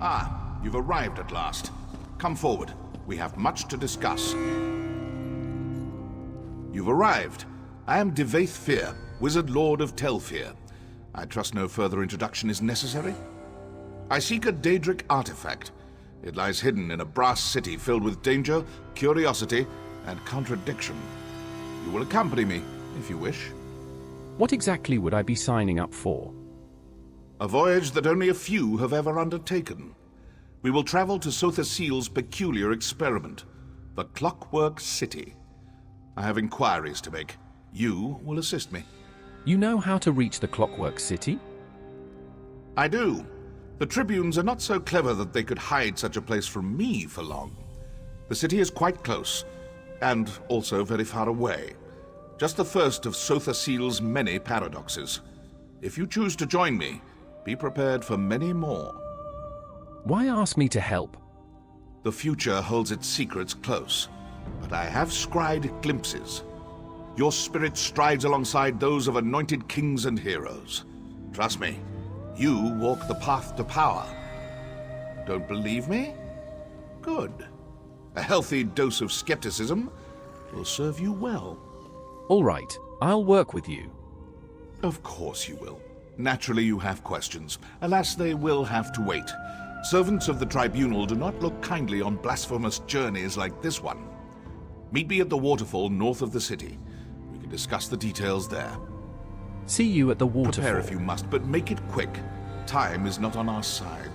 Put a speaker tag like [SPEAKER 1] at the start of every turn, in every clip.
[SPEAKER 1] Ah, you've arrived at last. Come forward. We have much to discuss. You've arrived. I am Devaith Fear, Wizard Lord of Telfear. I trust no further introduction is necessary? I seek a Daedric artifact. It lies hidden in a brass city filled with danger, curiosity, and contradiction. You will accompany me, if you wish.
[SPEAKER 2] What exactly would I be signing up for?
[SPEAKER 1] A voyage that only a few have ever undertaken. We will travel to Sothasil's peculiar experiment, the Clockwork City. I have inquiries to make. You will assist me.
[SPEAKER 2] You know how to reach the Clockwork City?
[SPEAKER 1] I do. The Tribunes are not so clever that they could hide such a place from me for long. The city is quite close, and also very far away. Just the first of Sothasil's many paradoxes. If you choose to join me, be prepared for many more.
[SPEAKER 2] Why ask me to help?
[SPEAKER 1] The future holds its secrets close, but I have scried glimpses. Your spirit strides alongside those of anointed kings and heroes. Trust me, you walk the path to power. Don't believe me? Good. A healthy dose of skepticism will serve you well.
[SPEAKER 2] All right, I'll work with you.
[SPEAKER 1] Of course you will. Naturally you have questions. Alas, they will have to wait. Servants of the Tribunal do not look kindly on blasphemous journeys like this one. Meet me at the waterfall north of the city. We can discuss the details there.
[SPEAKER 2] See you at the waterfall.
[SPEAKER 1] Prepare if you must, but make it quick. Time is not on our side.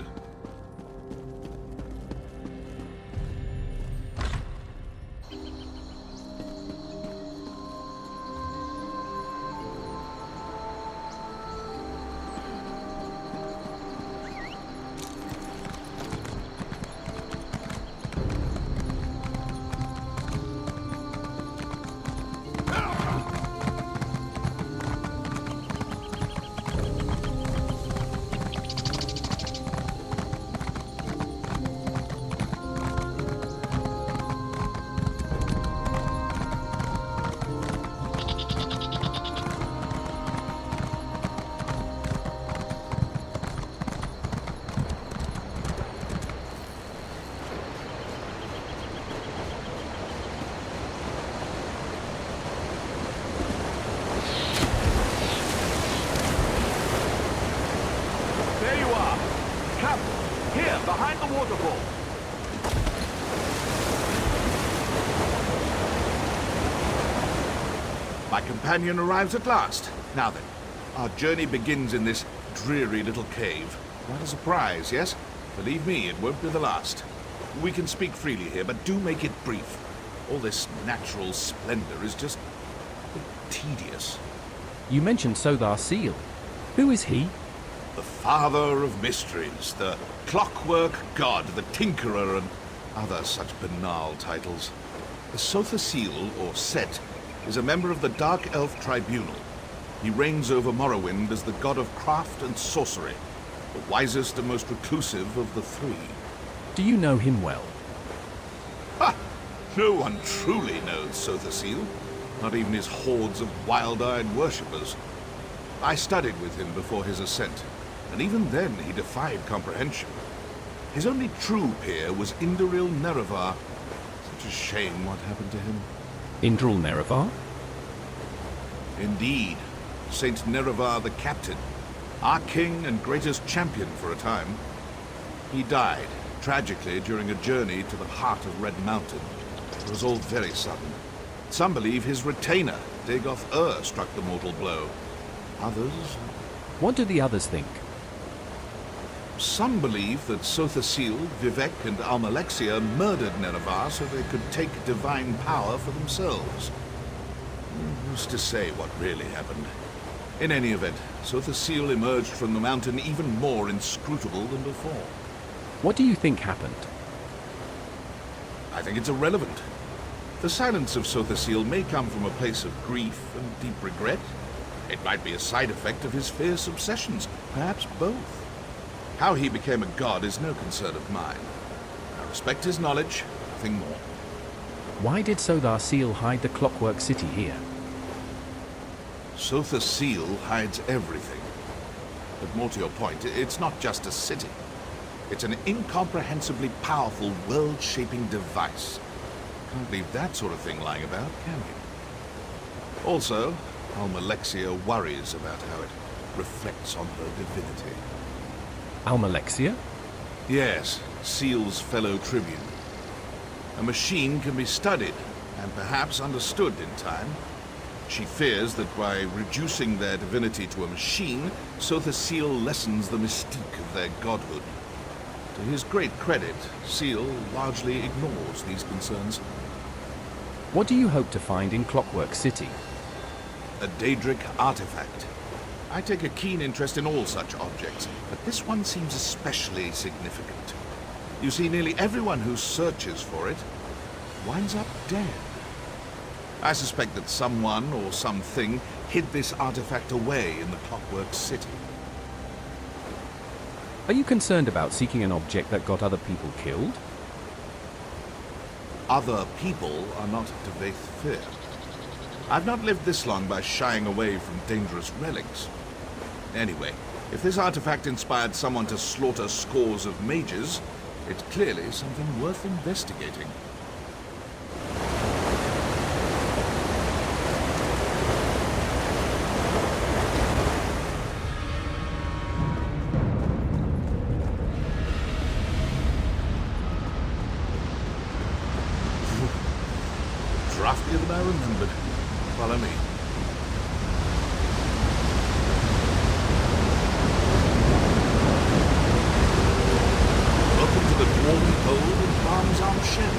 [SPEAKER 3] Behind the waterfall.
[SPEAKER 1] My companion arrives at last. Now then, our journey begins in this dreary little cave. Not a surprise, yes? Believe me, it won't be the last. We can speak freely here, but do make it brief. All this natural splendor is just a bit tedious.
[SPEAKER 2] You mentioned Sodar Seal. Who is he?
[SPEAKER 1] The father of mysteries, the clockwork god, the tinkerer, and other such banal titles. The Sothasil, or Set, is a member of the Dark Elf Tribunal. He reigns over Morrowind as the god of craft and sorcery, the wisest and most reclusive of the three.
[SPEAKER 2] Do you know him well?
[SPEAKER 1] Ha! No one truly knows Sothasil, not even his hordes of wild-eyed worshippers. I studied with him before his ascent, and even then he defied comprehension. His only true peer was Indoril Nerevar. Such a shame what happened to him.
[SPEAKER 2] Indril Nerevar?
[SPEAKER 1] Indeed. Saint Nerevar the Captain, our king and greatest champion for a time. He died, tragically, during a journey to the heart of Red Mountain. It was all very sudden. Some believe his retainer, Dagoth struck the mortal blow. Others...
[SPEAKER 2] What do the others think?
[SPEAKER 1] Some believe that Sothasil, Vivek, and Almalexia murdered Nerevar so they could take divine power for themselves. Who's to say what really happened? In any event, Sothasil emerged from the mountain even more inscrutable than before.
[SPEAKER 2] What do you think happened?
[SPEAKER 1] I think it's irrelevant. The silence of Sothasil may come from a place of grief and deep regret. It might be a side effect of his fierce obsessions, perhaps both. How he became a god is no concern of mine. I respect his knowledge, nothing more.
[SPEAKER 2] Why did Sodar Seal hide the Clockwork City here?
[SPEAKER 1] Sothasil hides everything. But more to your point, it's not just a city. It's an incomprehensibly powerful, world-shaping device. Can't leave that sort of thing lying about, can you? Also, Almalexia worries about how it reflects on her divinity.
[SPEAKER 2] Almalexia?
[SPEAKER 1] Yes, Seal's fellow tribune. A machine can be studied and perhaps understood in time. She fears that by reducing their divinity to a machine, Sotha Seal lessens the mystique of their godhood. To his great credit, Seal largely ignores these concerns.
[SPEAKER 2] What do you hope to find in Clockwork City?
[SPEAKER 1] A Daedric artifact. I take a keen interest in all such objects, but this one seems especially significant. You see, nearly everyone who searches for it winds up dead. I suspect that someone or something hid this artifact away in the Clockwork City.
[SPEAKER 2] Are you concerned about seeking an object that got other people killed?
[SPEAKER 1] Other people are not to Vaith fear. I've not lived this long by shying away from dangerous relics. Anyway, if this artifact inspired someone to slaughter scores of mages, it's clearly something worth investigating. Draftier than I remembered. Follow me. Welcome to the Dwarven Hold in Barnes Arm Shed.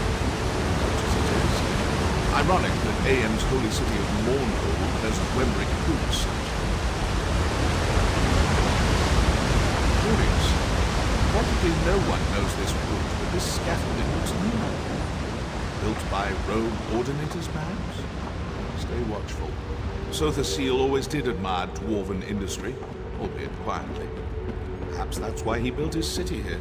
[SPEAKER 1] Such as it is. Ironic that AM's holy city of Mournhold has Wemrick Hoops. Curious. Practically no one knows this wood, but this scaffolding looks new. Built by rogue ordinators, perhaps? Stay watchful. Sotha Seal always did admire dwarven industry, albeit quietly. Perhaps that's why he built his city here.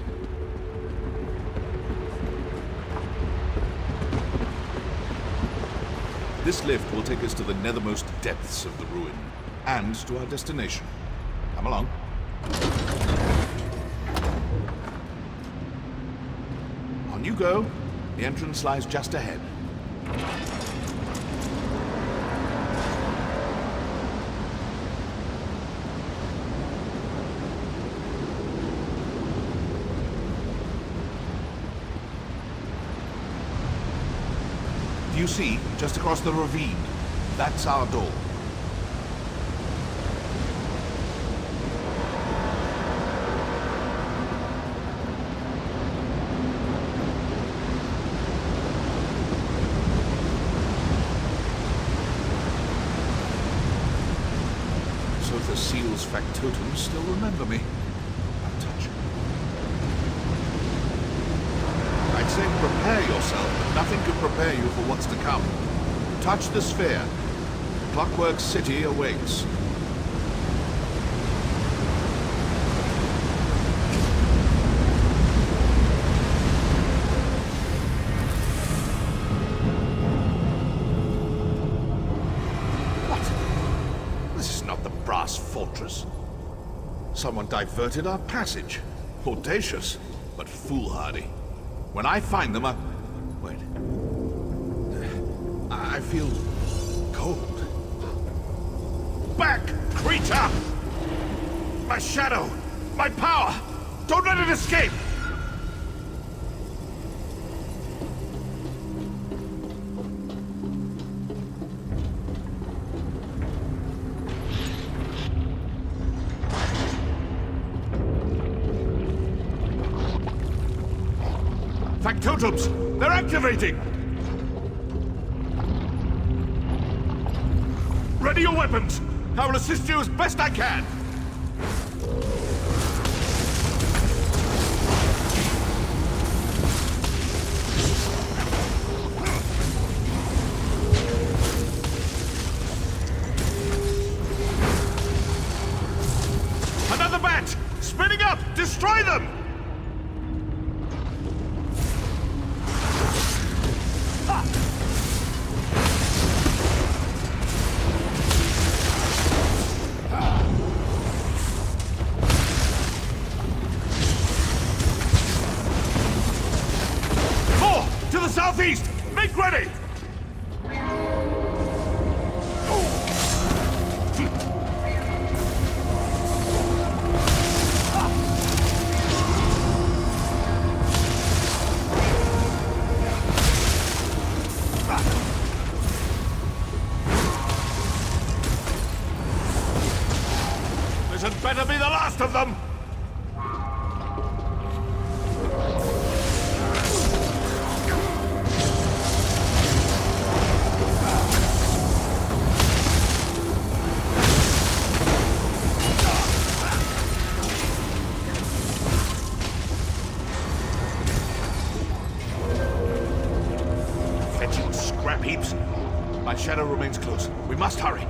[SPEAKER 1] This lift will take us to the nethermost depths of the ruin, and to our destination. Come along. On you go. The entrance lies just ahead. Do you see, just across the ravine? That's our door. Sotha Seal's factotums still remember me. I'll touch it. I'd say prepare yourself, but nothing can prepare you for what's to come. Touch the sphere. Clockwork City awaits. Fortress. Someone diverted our passage. Audacious, but foolhardy. When I find them, wait. I feel cold. Back, creature! My shadow! My power! Don't let it escape! Factotums! They're activating! Ready your weapons! I will assist you as best I can! Another batch! Spinning up! Destroy them! better be the last of them! Fetching scrap heaps. My shadow remains close. We must hurry.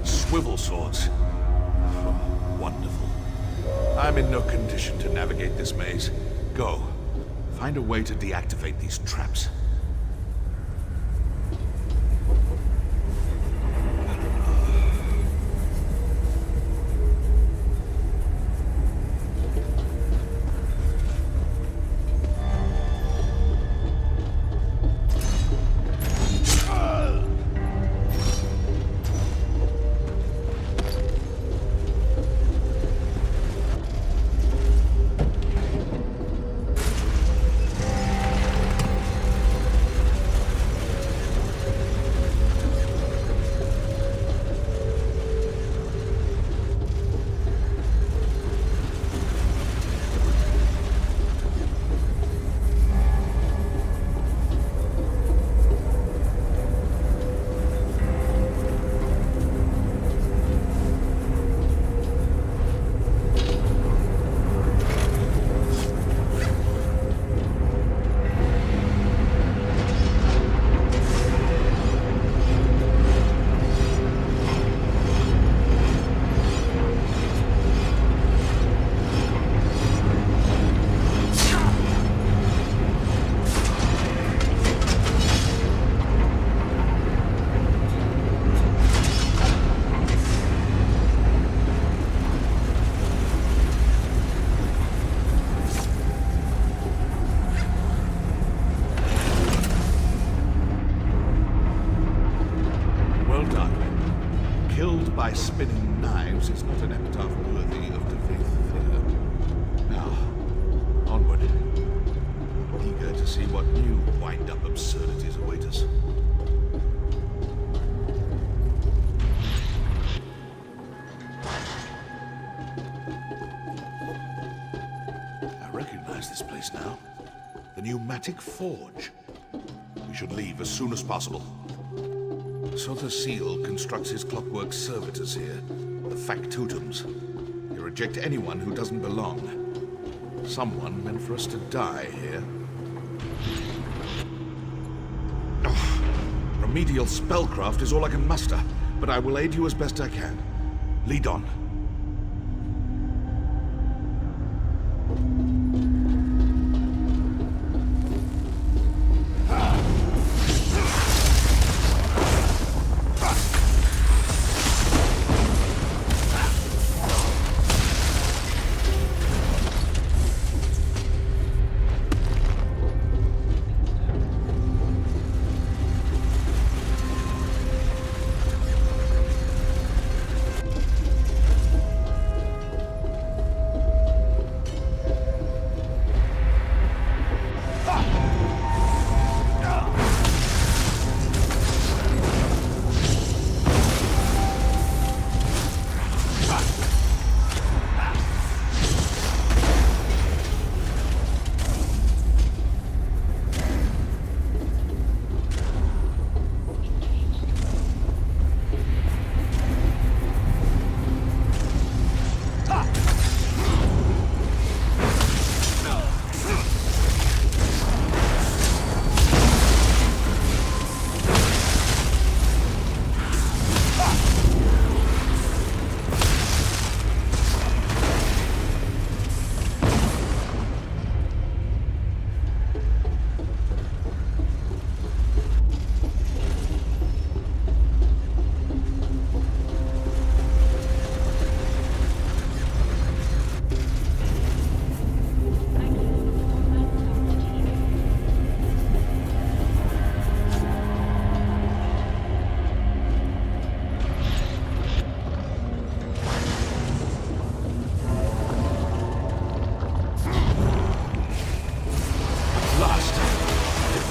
[SPEAKER 1] Swivel swords. Oh, wonderful. I'm in no condition to navigate this maze. Go. Find a way to deactivate these traps. By spinning knives is not an epitaph worthy of the faith. Now, onward. I'm eager to see what new wind-up absurdities await us. I recognize this place now. The pneumatic forge. We should leave as soon as possible. Sotha Seal constructs his clockwork servitors here, the factotums. They reject anyone who doesn't belong. Someone meant for us to die here. Remedial spellcraft is all I can muster, but I will aid you as best I can. Lead on.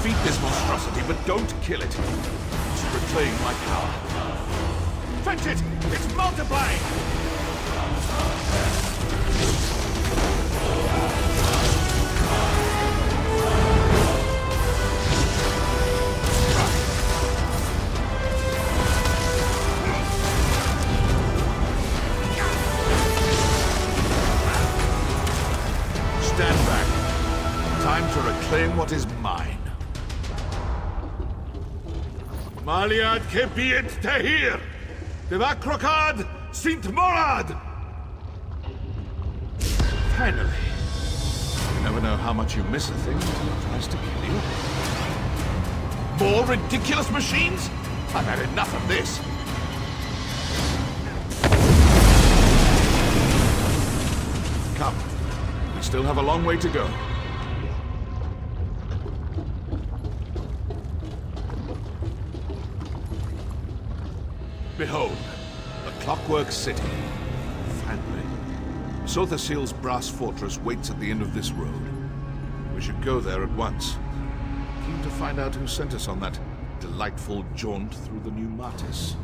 [SPEAKER 1] Defeat this monstrosity, but don't kill it. Reclaim my power. Fetch it! It's multiplying! Stand back. Time to reclaim what is mine. Maliad kebiet tehir! Devakrokad sint morad! Finally. You never know how much you miss a thing until it tries to kill you. More ridiculous machines? I've had enough of this. Come. We still have a long way to go. Behold, the Clockwork City. Finally. Sothasil's brass fortress waits at the end of this road. We should go there at once. Keen to find out who sent us on that delightful jaunt through the new Martis.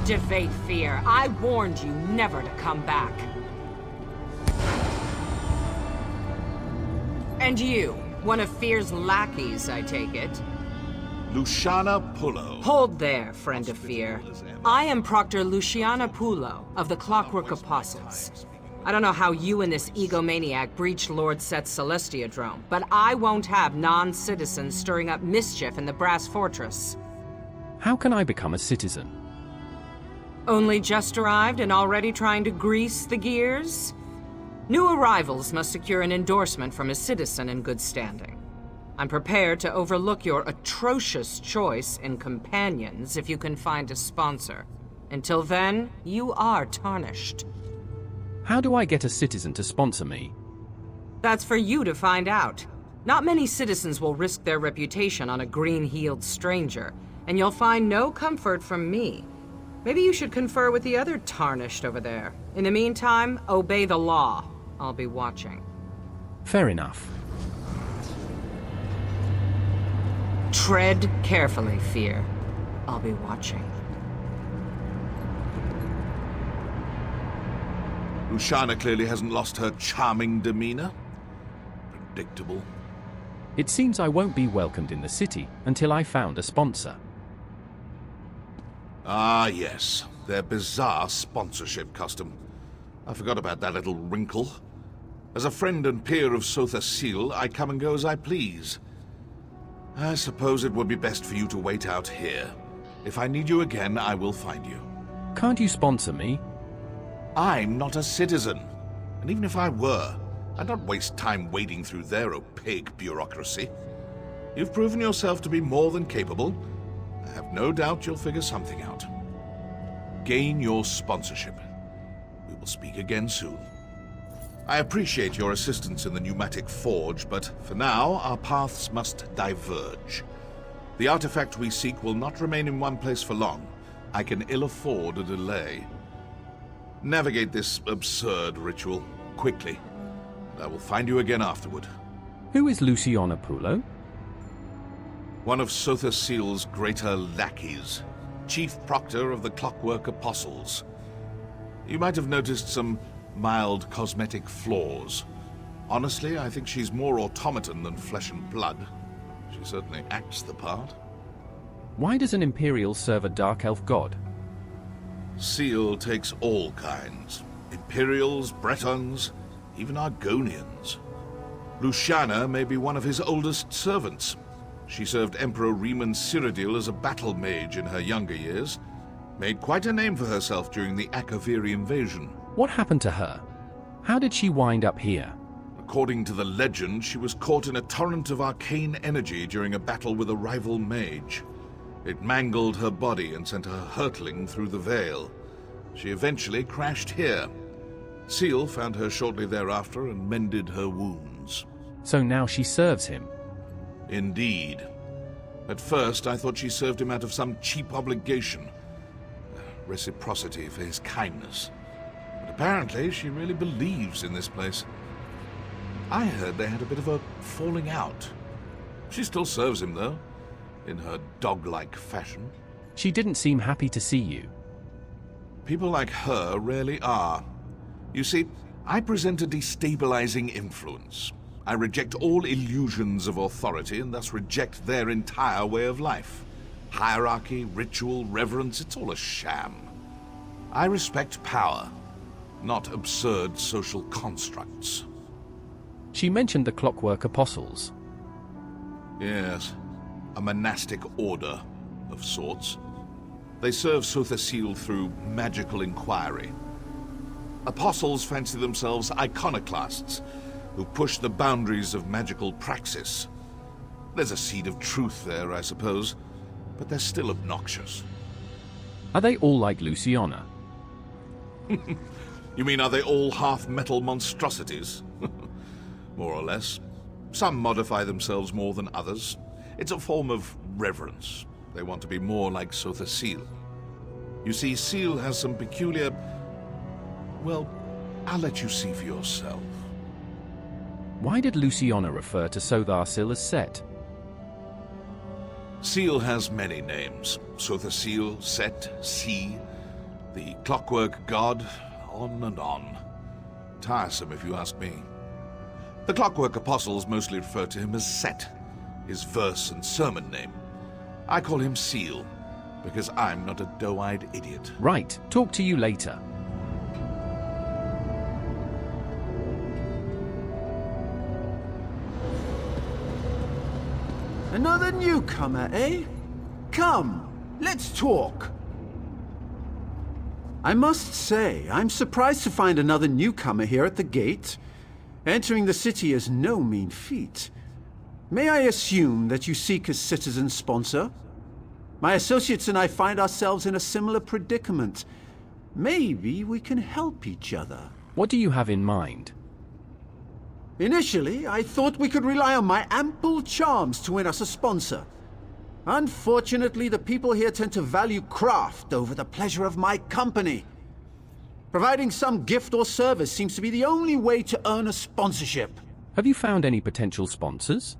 [SPEAKER 4] Devate Fear, I warned you never to come back. And you, one of Fear's lackeys, I take it?
[SPEAKER 1] Luciana Pullo.
[SPEAKER 4] Hold there, friend of Fear. I am Proctor Luciana Pullo of the Clockwork Apostles. I don't know how you and this egomaniac breached Lord Set's Celestiadrome, but I won't have non-citizens stirring up mischief in the Brass Fortress.
[SPEAKER 2] How can I become a citizen?
[SPEAKER 4] Only just arrived and already trying to grease the gears? New arrivals must secure an endorsement from a citizen in good standing. I'm prepared to overlook your atrocious choice in companions if you can find a sponsor. Until then, you are tarnished.
[SPEAKER 2] How do I get a citizen to sponsor me?
[SPEAKER 4] That's for you to find out. Not many citizens will risk their reputation on a green-heeled stranger, and you'll find no comfort from me. Maybe you should confer with the other tarnished over there. In the meantime, obey the law. I'll be watching.
[SPEAKER 2] Fair enough.
[SPEAKER 4] Tread carefully, Fear. I'll be watching.
[SPEAKER 1] Luciana clearly hasn't lost her charming demeanor. Predictable.
[SPEAKER 2] It seems I won't be welcomed in the city until I found a sponsor.
[SPEAKER 1] Ah, yes. Their bizarre sponsorship custom. I forgot about that little wrinkle. As a friend and peer of Sotha Sil, I come and go as I please. I suppose it would be best for you to wait out here. If I need you again, I will find you.
[SPEAKER 2] Can't you sponsor me?
[SPEAKER 1] I'm not a citizen. And even if I were, I'd not waste time wading through their opaque bureaucracy. You've proven yourself to be more than capable. I have no doubt you'll figure something out. Gain your sponsorship. We will speak again soon. I appreciate your assistance in the pneumatic forge, but for now, our paths must diverge. The artifact we seek will not remain in one place for long. I can ill afford a delay. Navigate this absurd ritual quickly, and I will find you again afterward.
[SPEAKER 2] Who is Luciana Pulo?
[SPEAKER 1] One of Sotha Sil's greater lackeys, chief proctor of the Clockwork Apostles. You might have noticed some mild cosmetic flaws. Honestly, I think she's more automaton than flesh and blood. She certainly acts the part.
[SPEAKER 2] Why does an Imperial serve a Dark Elf god?
[SPEAKER 1] Seal takes all kinds. Imperials, Bretons, even Argonians. Luciana may be one of his oldest servants. She served Emperor Riemann Cyrodiil as a battle mage in her younger years. Made quite a name for herself during the Akaviri invasion.
[SPEAKER 2] What happened to her? How did she wind up here?
[SPEAKER 1] According to the legend, she was caught in a torrent of arcane energy during a battle with a rival mage. It mangled her body and sent her hurtling through the veil. She eventually crashed here. Seal found her shortly thereafter and mended her wounds.
[SPEAKER 2] So now she serves him?
[SPEAKER 1] Indeed. At first, I thought she served him out of some cheap obligation. Reciprocity for his kindness. But apparently, she really believes in this place. I heard they had a bit of a falling out. She still serves him, though, in her dog-like fashion.
[SPEAKER 2] She didn't seem happy to see you.
[SPEAKER 1] People like her rarely are. You see, I present a destabilizing influence. I reject all illusions of authority and thus reject their entire way of life. Hierarchy, ritual, reverence, it's all a sham. I respect power, not absurd social constructs.
[SPEAKER 2] She mentioned the Clockwork Apostles.
[SPEAKER 1] Yes, a monastic order of sorts. They serve Sotha Sil through magical inquiry. Apostles fancy themselves iconoclasts who push the boundaries of magical praxis. There's a seed of truth there, I suppose, but they're still obnoxious.
[SPEAKER 2] Are they all like Luciana?
[SPEAKER 1] You mean, are they all half-metal monstrosities? More or less. Some modify themselves more than others. It's a form of reverence. They want to be more like Sotha Sil. You see, Sil has some peculiar... Well, I'll let you see for yourself.
[SPEAKER 2] Why did Luciana refer to Sotha Sil as Set?
[SPEAKER 1] Sil has many names. Sotha Sil, Set, Sea, the Clockwork God, on and on. Tiresome, if you ask me. The Clockwork Apostles mostly refer to him as Set, his verse and sermon name. I call him Seal, because I'm not a doe-eyed idiot.
[SPEAKER 2] Right, talk to you later.
[SPEAKER 5] Another newcomer, eh? Come, let's talk. I must say, I'm surprised to find another newcomer here at the gate. Entering the city is no mean feat. May I assume that you seek a citizen sponsor? My associates and I find ourselves in a similar predicament. Maybe we can help each other.
[SPEAKER 2] What do you have in mind?
[SPEAKER 5] Initially, I thought we could rely on my ample charms to win us a sponsor. Unfortunately, the people here tend to value craft over the pleasure of my company. Providing some gift or service seems to be the only way to earn a sponsorship.
[SPEAKER 2] Have you found any potential sponsors?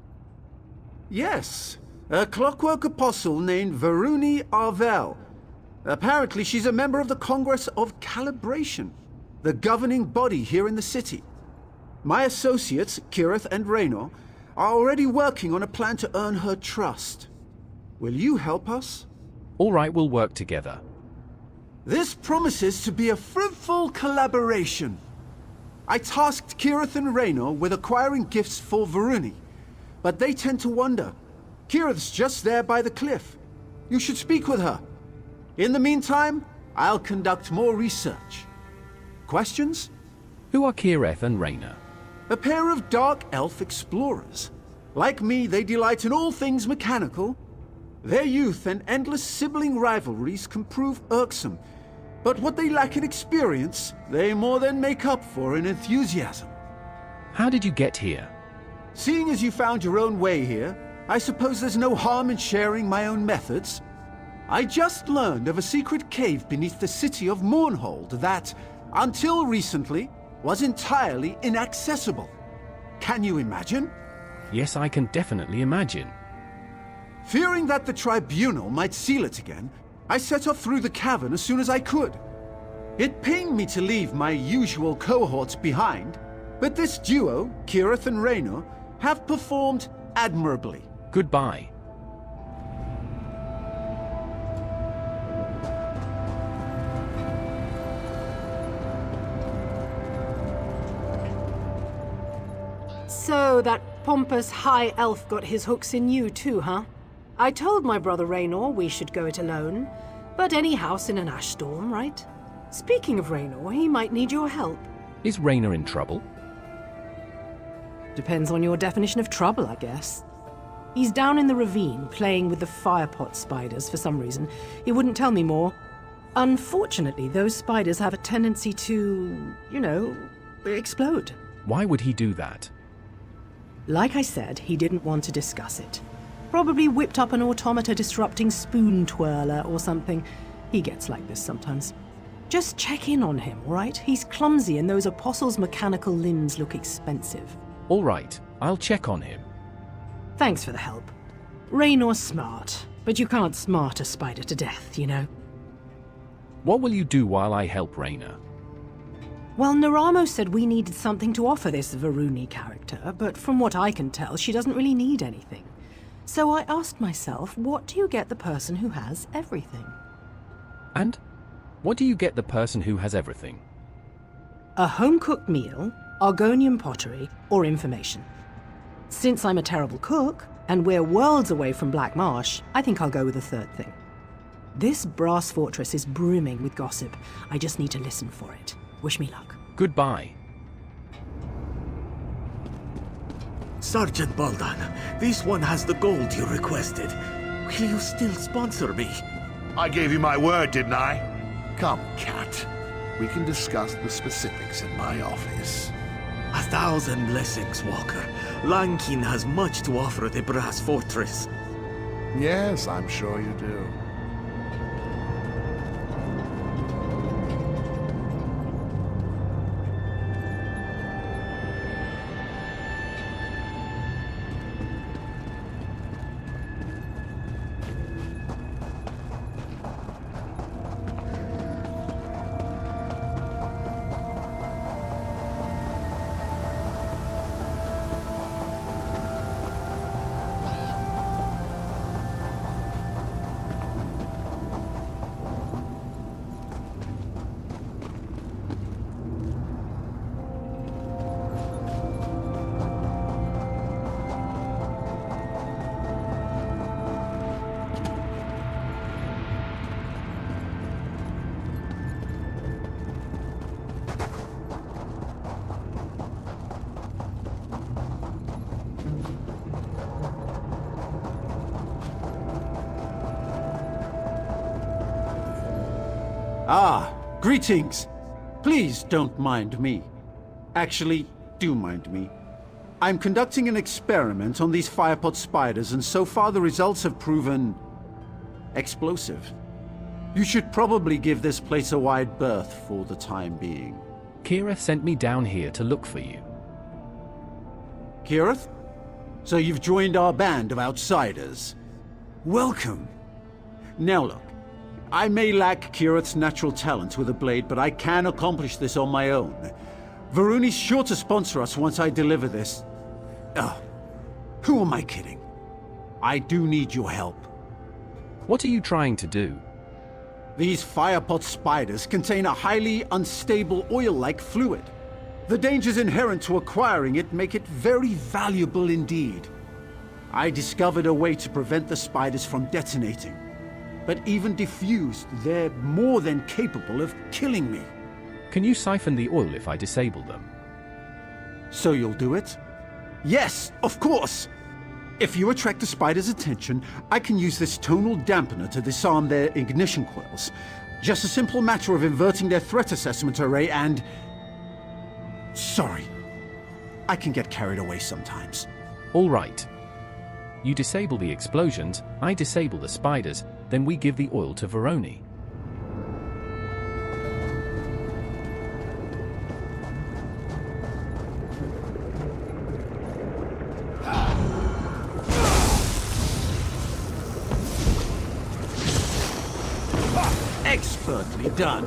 [SPEAKER 5] Yes, a clockwork apostle named Varuni Arvel. Apparently, she's a member of the Congress of Calibration, the governing body here in the city. My associates, Kirith and Raynor, are already working on a plan to earn her trust. Will you help us?
[SPEAKER 2] All right, we'll work together.
[SPEAKER 5] This promises to be a fruitful collaboration. I tasked Kirith and Raynor with acquiring gifts for Varuni, but they tend to wander. Kirith's just there by the cliff. You should speak with her. In the meantime, I'll conduct more research. Questions?
[SPEAKER 2] Who are Kireth and Raynor?
[SPEAKER 5] A pair of dark elf explorers. Like me, they delight in all things mechanical. Their youth and endless sibling rivalries can prove irksome, but what they lack in experience, they more than make up for in enthusiasm.
[SPEAKER 2] How did you get here?
[SPEAKER 5] Seeing as you found your own way here, I suppose there's no harm in sharing my own methods. I just learned of a secret cave beneath the city of Mournhold that, until recently, was entirely inaccessible. Can you imagine?
[SPEAKER 2] Yes, I can definitely imagine.
[SPEAKER 5] Fearing that the tribunal might seal it again, I set off through the cavern as soon as I could. It pained me to leave my usual cohorts behind, but this duo, Kirith and Raynor, have performed admirably.
[SPEAKER 2] Goodbye.
[SPEAKER 6] So that pompous high elf got his hooks in you too, huh? I told my brother Raynor we should go it alone, but any house in an ash storm, right? Speaking of Raynor, he might need your help.
[SPEAKER 2] Is Raynor in trouble?
[SPEAKER 6] Depends on your definition of trouble, I guess. He's down in the ravine playing with the firepot spiders for some reason. He wouldn't tell me more. Unfortunately, those spiders have a tendency to, explode.
[SPEAKER 2] Why would he do that?
[SPEAKER 6] Like I said, he didn't want to discuss it. Probably whipped up an automata disrupting spoon twirler or something. He gets like this sometimes. Just check in on him, all right? He's clumsy and those apostles' mechanical limbs look expensive.
[SPEAKER 2] All right, I'll check on him.
[SPEAKER 6] Thanks for the help. Raynor's smart, but you can't smart a spider to death, you know?
[SPEAKER 2] What will you do while I help Raynor?
[SPEAKER 6] Well, Naramo said we needed something to offer this Varuni character, but from what I can tell, she doesn't really need anything. So I asked myself, what do you get the person who has everything?
[SPEAKER 2] And? What do you get the person who has everything?
[SPEAKER 6] A home-cooked meal, Argonian pottery, or information. Since I'm a terrible cook, and we're worlds away from Black Marsh, I think I'll go with the third thing. This brass fortress is brimming with gossip. I just need to listen for it. Wish me luck.
[SPEAKER 2] Goodbye.
[SPEAKER 7] Sergeant Baldan, this one has the gold you requested. Will you still sponsor me?
[SPEAKER 1] I gave you my word, didn't I? Come, Cat. We can discuss the specifics in my office.
[SPEAKER 7] 1,000 blessings, Walker. Lankin has much to offer the brass fortress.
[SPEAKER 1] Yes, I'm sure you do.
[SPEAKER 5] Ah, greetings. Please don't mind me. Actually, do mind me. I'm conducting an experiment on these firepot spiders, and so far the results have proven explosive. You should probably give this place a wide berth for the time being.
[SPEAKER 2] Kira sent me down here to look for you.
[SPEAKER 5] Kirith? So you've joined our band of outsiders. Welcome. Now look, I may lack Kirith's natural talent with a blade, but I can accomplish this on my own. Varuni's sure to sponsor us once I deliver this. Who am I kidding? I do need your help.
[SPEAKER 2] What are you trying to do?
[SPEAKER 5] These firepot spiders contain a highly unstable oil-like fluid. The dangers inherent to acquiring it make it very valuable indeed. I discovered a way to prevent the spiders from detonating. But even diffused, they're more than capable of killing me.
[SPEAKER 2] Can you siphon the oil if I disable them?
[SPEAKER 5] So you'll do it? Yes, of course! If you attract the spider's attention, I can use this tonal dampener to disarm their ignition coils. Just a simple matter of inverting their threat assessment array and... Sorry. I can get carried away sometimes.
[SPEAKER 2] All right. You disable the explosions, I disable the spiders, then we give the oil to Varuni.
[SPEAKER 5] Expertly done.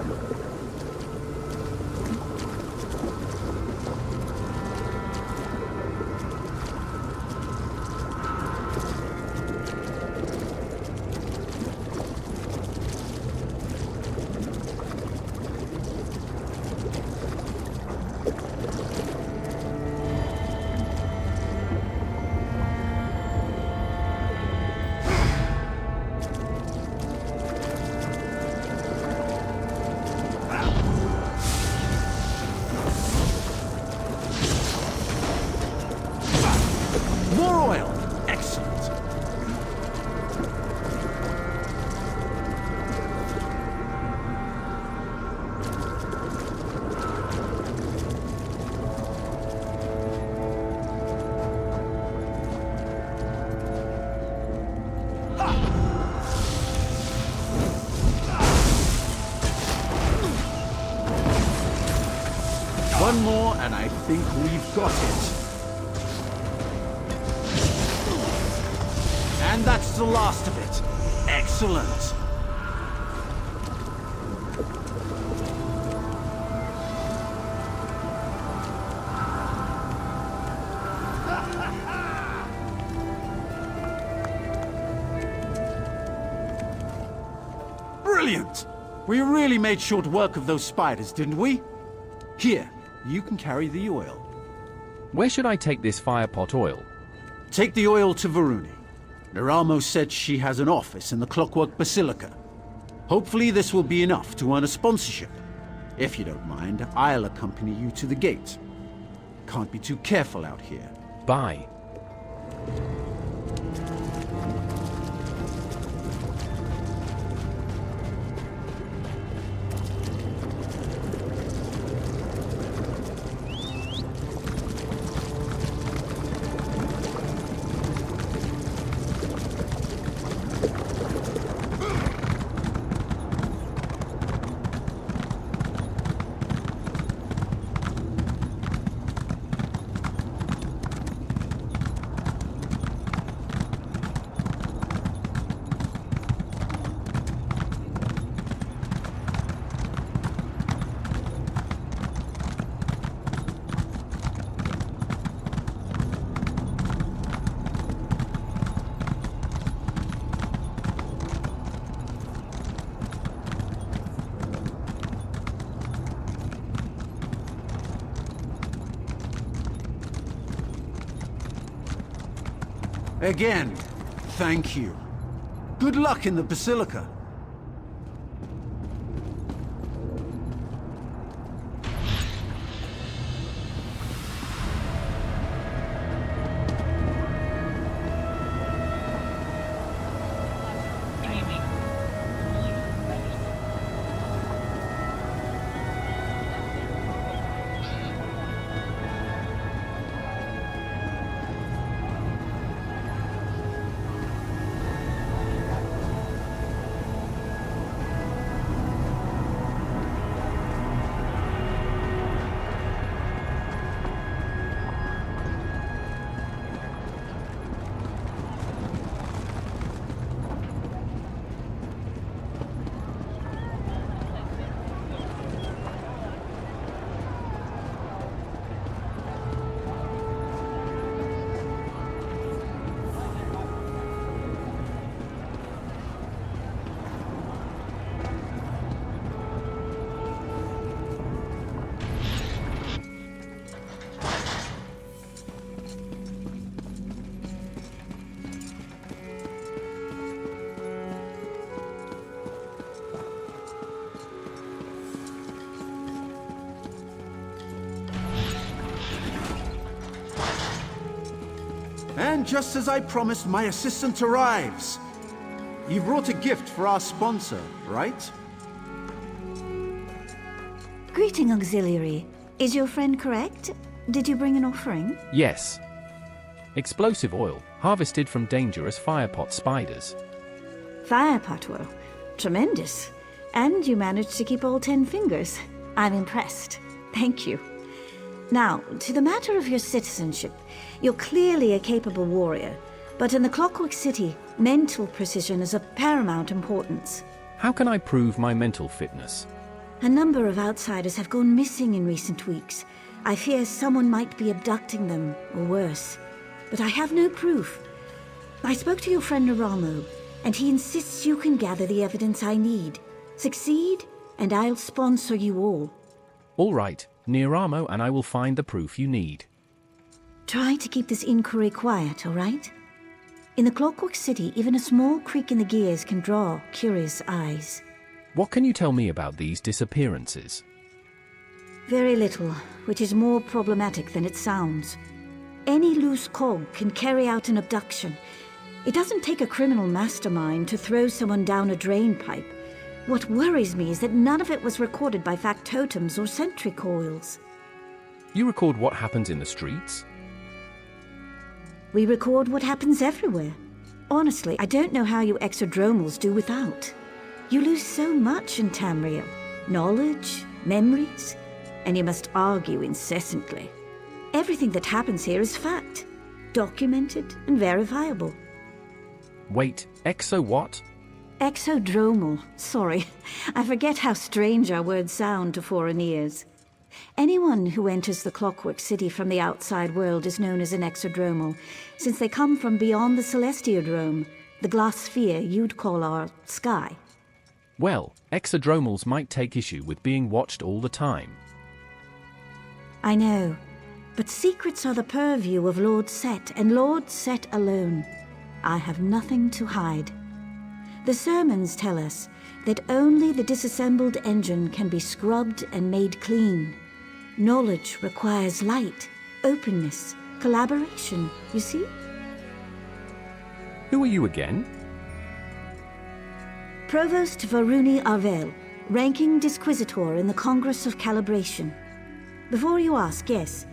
[SPEAKER 5] One more, and I think we've got it. And that's the last of it. Excellent. Brilliant! We really made short work of those spiders, didn't we? Here. You can carry the oil.
[SPEAKER 2] Where should I take this firepot oil?
[SPEAKER 5] Take the oil to Varuni. Neramo said she has an office in the Clockwork Basilica. Hopefully this will be enough to earn a sponsorship. If you don't mind, I'll accompany you to the gate. Can't be too careful out here.
[SPEAKER 2] Bye.
[SPEAKER 5] Again, thank you. Good luck in the Basilica. And just as I promised, my assistant arrives. You brought a gift for our sponsor, right?
[SPEAKER 8] Greeting, Auxiliary. Is your friend correct? Did you bring an offering?
[SPEAKER 2] Yes. Explosive oil, harvested from dangerous firepot spiders.
[SPEAKER 8] Firepot oil. Tremendous. And you managed to keep all 10 fingers. I'm impressed. Thank you. Now, to the matter of your citizenship. You're clearly a capable warrior, but in the Clockwork City, mental precision is of paramount importance.
[SPEAKER 2] How can I prove my mental fitness?
[SPEAKER 8] A number of outsiders have gone missing in recent weeks. I fear someone might be abducting them, or worse. But I have no proof. I spoke to your friend Naramo, and he insists you can gather the evidence I need. Succeed, and I'll sponsor you all.
[SPEAKER 2] All right, Niramo, and I will find the proof you need.
[SPEAKER 8] Try to keep this inquiry quiet, all right? In the Clockwork City, even a small creak in the gears can draw curious eyes.
[SPEAKER 2] What can you tell me about these disappearances?
[SPEAKER 8] Very little, which is more problematic than it sounds. Any loose cog can carry out an abduction. It doesn't take a criminal mastermind to throw someone down a drain pipe. What worries me is that none of it was recorded by factotums or sentry coils.
[SPEAKER 2] You record what happens in the streets?
[SPEAKER 8] We record what happens everywhere. Honestly, I don't know how you exodromals do without. You lose so much in Tamriel. Knowledge, memories, and you must argue incessantly. Everything that happens here is fact, documented and verifiable.
[SPEAKER 2] Wait, exo what?
[SPEAKER 8] Exodromal. Sorry, I forget how strange our words sound to foreign ears. Anyone who enters the Clockwork City from the outside world is known as an exodromal, since they come from beyond the Celestiodrome, the glass sphere you'd call our sky.
[SPEAKER 2] Well, exodromals might take issue with being watched all the time.
[SPEAKER 8] I know, but secrets are the purview of Lord Set, and Lord Set alone. I have nothing to hide. The sermons tell us that only the disassembled engine can be scrubbed and made clean. Knowledge requires light, openness, collaboration, you see?
[SPEAKER 2] Who are you again?
[SPEAKER 8] Provost Varuni Arvel, ranking Disquisitor in the Congress of Calibration. Before you ask, yes,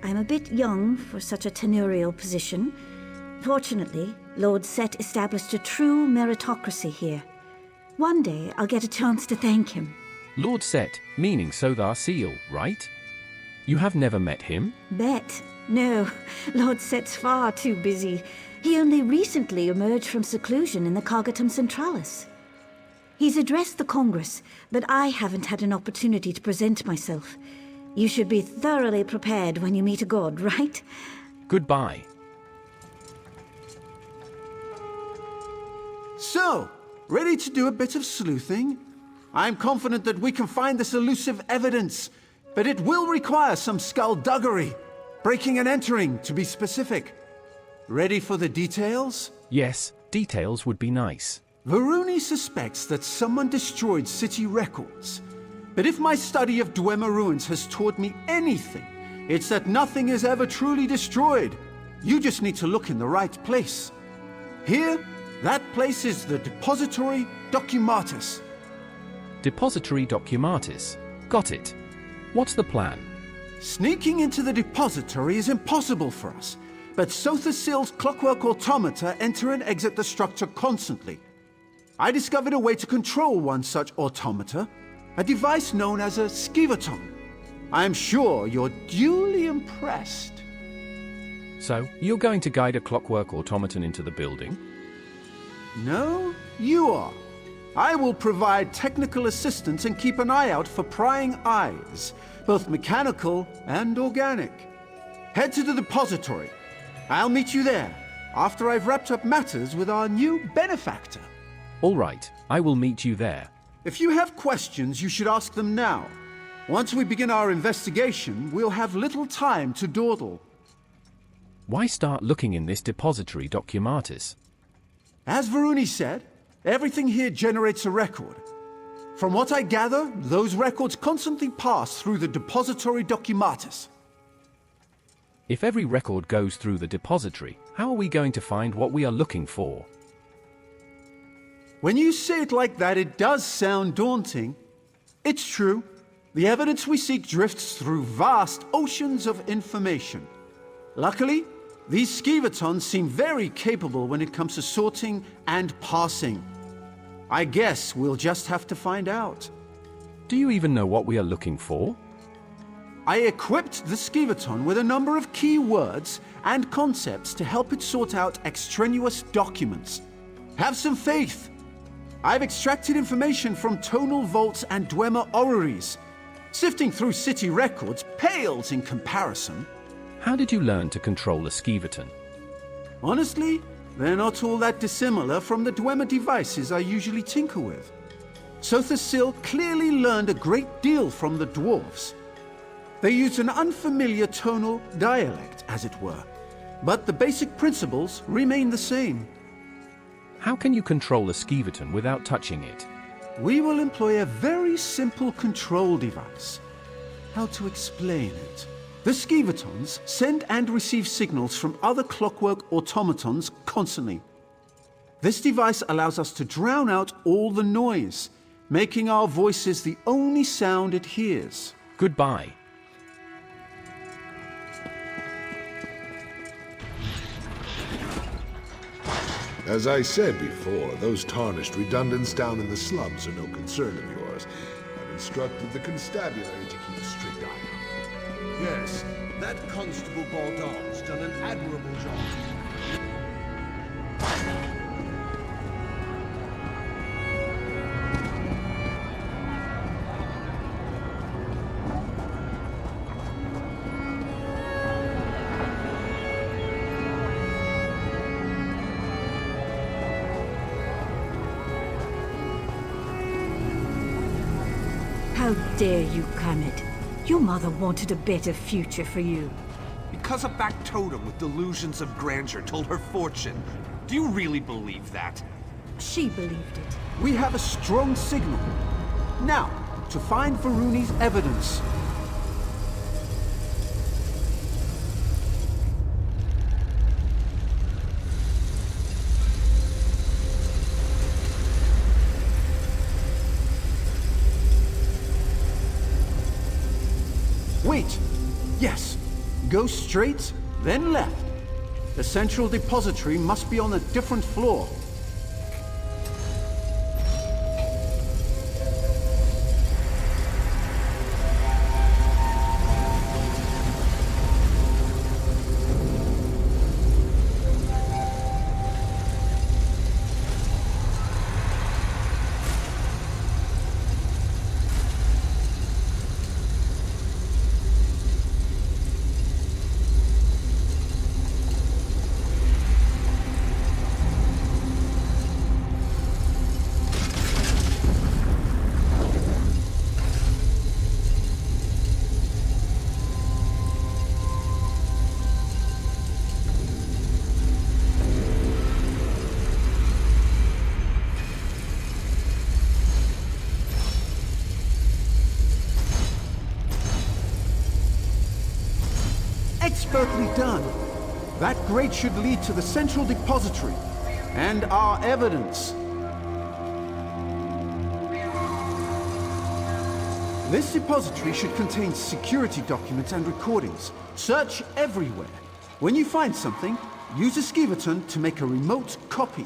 [SPEAKER 8] I'm a bit young for such a tenurial position. Fortunately, Lord Set established a true meritocracy here. One day, I'll get a chance to thank him.
[SPEAKER 2] Lord Set, meaning Sothar Seal, right? You have never met him?
[SPEAKER 8] Bet. No, Lord Set's far too busy. He only recently emerged from seclusion in the Cognitum Centralis. He's addressed the Congress, but I haven't had an opportunity to present myself. You should be thoroughly prepared when you meet a god, right?
[SPEAKER 2] Goodbye.
[SPEAKER 5] So, ready to do a bit of sleuthing? I'm confident that we can find this elusive evidence, but it will require some skullduggery. Breaking and entering, to be specific. Ready for the details?
[SPEAKER 2] Yes, details would be nice.
[SPEAKER 5] Varuni suspects that someone destroyed city records. But if my study of Dwemer ruins has taught me anything, it's that nothing is ever truly destroyed. You just need to look in the right place. Here, that place is the Depository Documatus.
[SPEAKER 2] Depository Documatus. Got it. What's the plan?
[SPEAKER 5] Sneaking into the depository is impossible for us, but Sothasil's clockwork automata enter and exit the structure constantly. I discovered a way to control one such automata, a device known as a skivaton. I am sure you're duly impressed.
[SPEAKER 2] So, you're going to guide a clockwork automaton into the building?
[SPEAKER 5] No, you are. I will provide technical assistance and keep an eye out for prying eyes, both mechanical and organic. Head to the depository. I'll meet you there, after I've wrapped up matters with our new benefactor.
[SPEAKER 2] All right, I will meet you there.
[SPEAKER 5] If you have questions, you should ask them now. Once we begin our investigation, we'll have little time to dawdle.
[SPEAKER 2] Why start looking in this Depository Documatus?
[SPEAKER 5] As Varuni said, everything here generates a record. From what I gather, those records constantly pass through the Depository Documatus.
[SPEAKER 2] If every record goes through the depository, how are we going to find what we are looking for?
[SPEAKER 5] When you say it like that, it does sound daunting. It's true. The evidence we seek drifts through vast oceans of information. Luckily, these skeevatons seem very capable when it comes to sorting and parsing. I guess we'll just have to find out.
[SPEAKER 2] Do you even know what we are looking for?
[SPEAKER 5] I equipped the skeevaton with a number of key words and concepts to help it sort out extraneous documents. Have some faith. I've extracted information from tonal vaults and Dwemer orreries. Sifting through city records pales in comparison.
[SPEAKER 2] How did you learn to control a skeevaton?
[SPEAKER 5] Honestly, they're not all that dissimilar from the Dwemer devices I usually tinker with. Sothasil clearly learned a great deal from the dwarves. They used an unfamiliar tonal dialect, as it were, but the basic principles remain the same.
[SPEAKER 2] How can you control a skeevaton without touching it?
[SPEAKER 5] We will employ a very simple control device. How to explain it? The skeevatons send and receive signals from other clockwork automatons constantly. This device allows us to drown out all the noise, making our voices the only sound it hears.
[SPEAKER 2] Goodbye.
[SPEAKER 9] As I said before, those tarnished redundants down in the slums are no concern of yours. I've instructed the constabulary to keep a strict eye on them.
[SPEAKER 10] Yes, that Constable Baldon's done an admirable job.
[SPEAKER 8] How dare you, Kermit? Your mother wanted a better future for you.
[SPEAKER 10] Because a back totem with delusions of grandeur told her fortune. Do you really believe that?
[SPEAKER 8] She believed it.
[SPEAKER 5] We have a strong signal. Now, to find Varuni's evidence. Wait! Yes. Go straight, then left. The central depository must be on a different floor. Expertly done. That grate should lead to the central depository and our evidence. This depository should contain security documents and recordings. Search everywhere. When you find something, use a skeevaton to make a remote copy.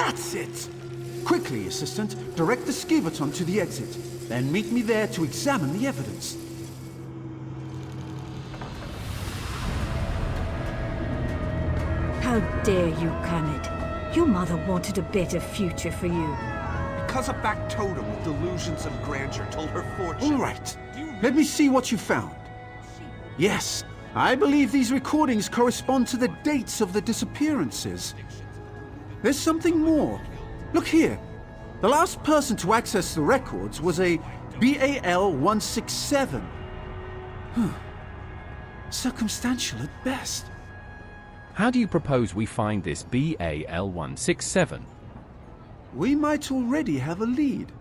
[SPEAKER 5] That's it! Quickly, assistant, direct the ski baton to the exit. Then meet me there to examine the evidence.
[SPEAKER 8] How dare you, Kermit? Your mother wanted a better future for you.
[SPEAKER 10] Because a back totem with delusions of grandeur told her fortune.
[SPEAKER 5] All right. Let me see what you found. Yes, I believe these recordings correspond to the dates of the disappearances. There's something more. Look here. The last person to access the records was a BAL-167. Circumstantial at best.
[SPEAKER 2] How do you propose we find this BAL-167?
[SPEAKER 5] We might already have a lead.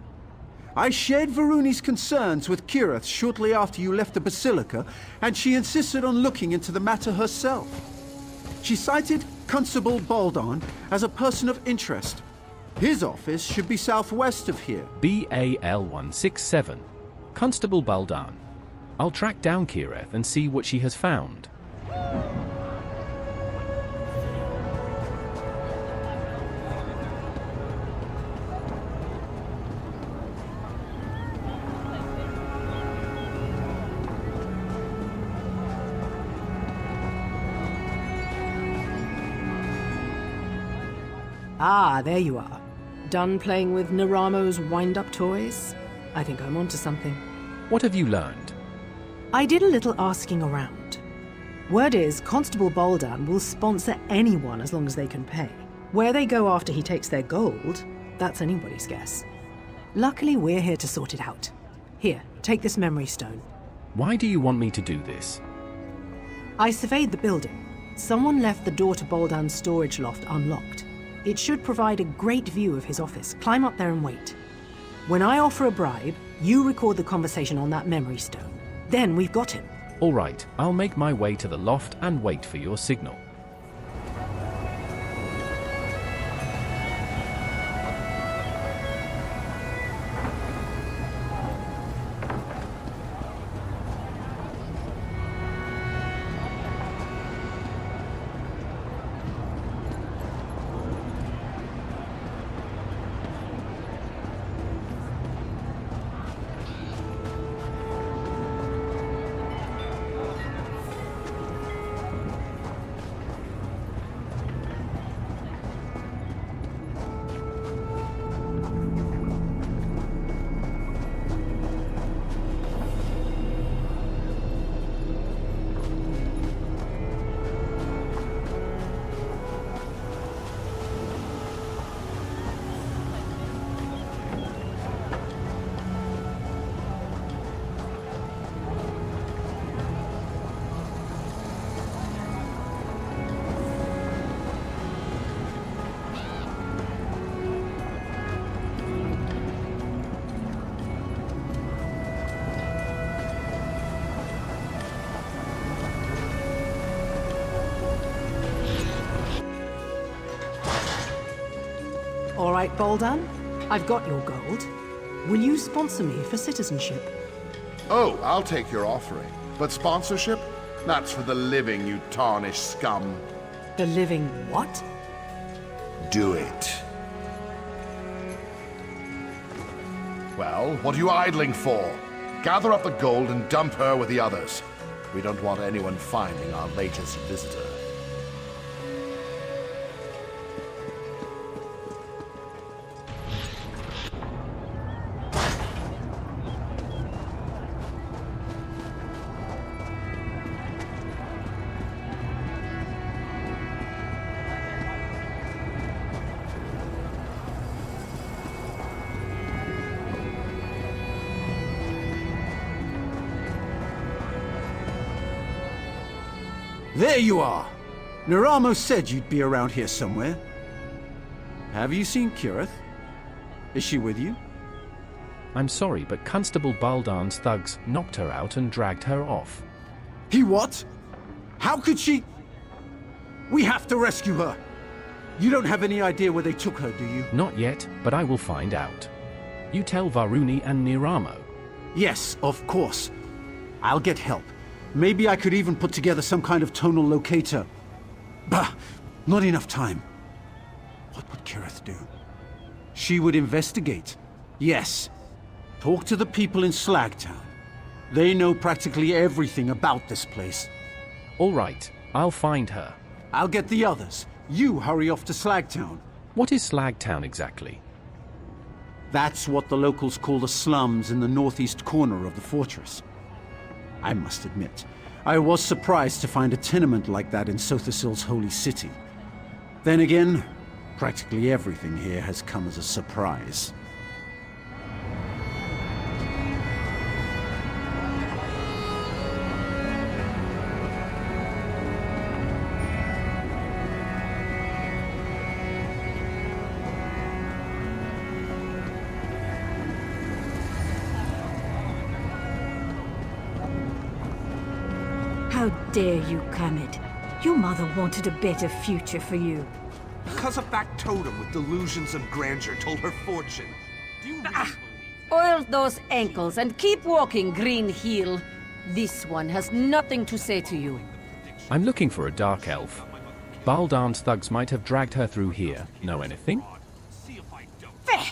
[SPEAKER 5] I shared Varuni's concerns with Kirith shortly after you left the Basilica, and she insisted on looking into the matter herself. She cited Constable Baldan as a person of interest. His office should be southwest of here.
[SPEAKER 2] BAL-167. Constable Baldan. I'll track down Kirith and see what she has found.
[SPEAKER 6] Ah, there you are. Done playing with Naramo's wind-up toys? I think I'm onto something.
[SPEAKER 2] What have you learned?
[SPEAKER 6] I did a little asking around. Word is, Constable Baldan will sponsor anyone as long as they can pay. Where they go after he takes their gold, that's anybody's guess. Luckily, we're here to sort it out. Here, take this memory stone.
[SPEAKER 2] Why do you want me to do this?
[SPEAKER 6] I surveyed the building. Someone left the door to Baldan's storage loft unlocked. It should provide a great view of his office. Climb up there and wait. When I offer a bribe, you record the conversation on that memory stone. Then we've got him.
[SPEAKER 2] All right, I'll make my way to the loft and wait for your signal.
[SPEAKER 6] All right, Baldan, I've got your gold. Will you sponsor me for citizenship?
[SPEAKER 1] Oh, I'll take your offering. But sponsorship? That's for the living, you tarnished scum.
[SPEAKER 6] The living what?
[SPEAKER 1] Do it. Well, what are you idling for? Gather up the gold and dump her with the others. We don't want anyone finding our latest visitor.
[SPEAKER 5] There you are! Naramo said you'd be around here somewhere. Have you seen Kirith? Is she with you?
[SPEAKER 2] I'm sorry, but Constable Baldan's thugs knocked her out and dragged her off.
[SPEAKER 5] He what? How could she? We have to rescue her! You don't have any idea where they took her, do you?
[SPEAKER 2] Not yet, but I will find out. You tell Varuni and Niramo.
[SPEAKER 5] Yes, of course. I'll get help. Maybe I could even put together some kind of tonal locator. Bah! Not enough time. What would Kirith do? She would investigate. Yes. Talk to the people in Slagtown. They know practically everything about this place.
[SPEAKER 2] All right, I'll find her.
[SPEAKER 5] I'll get the others. You hurry off to Slagtown.
[SPEAKER 2] What is Slagtown exactly?
[SPEAKER 5] That's what the locals call the slums in the northeast corner of the fortress. I must admit, I was surprised to find a tenement like that in Sothasil's holy city. Then again, practically everything here has come as a surprise.
[SPEAKER 8] How dare you, Kermit? Your mother wanted a better future for you.
[SPEAKER 10] Because a factotum with delusions of grandeur told her fortune. Do you really believe
[SPEAKER 11] Oil those ankles and keep walking, Green Heel. This one has nothing to say to you.
[SPEAKER 2] I'm looking for a dark elf. Baldan's thugs might have dragged her through here. Know anything?
[SPEAKER 11] Feh!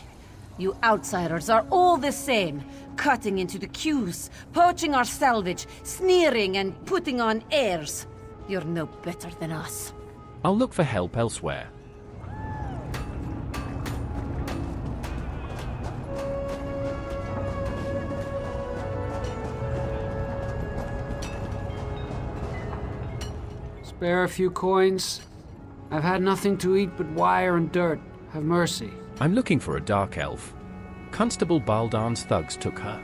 [SPEAKER 11] You outsiders are all the same. Cutting into the queues, poaching our salvage, sneering and putting on airs. You're no better than us.
[SPEAKER 2] I'll look for help elsewhere.
[SPEAKER 12] Spare a few coins? I've had nothing to eat but wire and dirt. Have mercy.
[SPEAKER 2] I'm looking for a dark elf. Constable Baldan's thugs took her.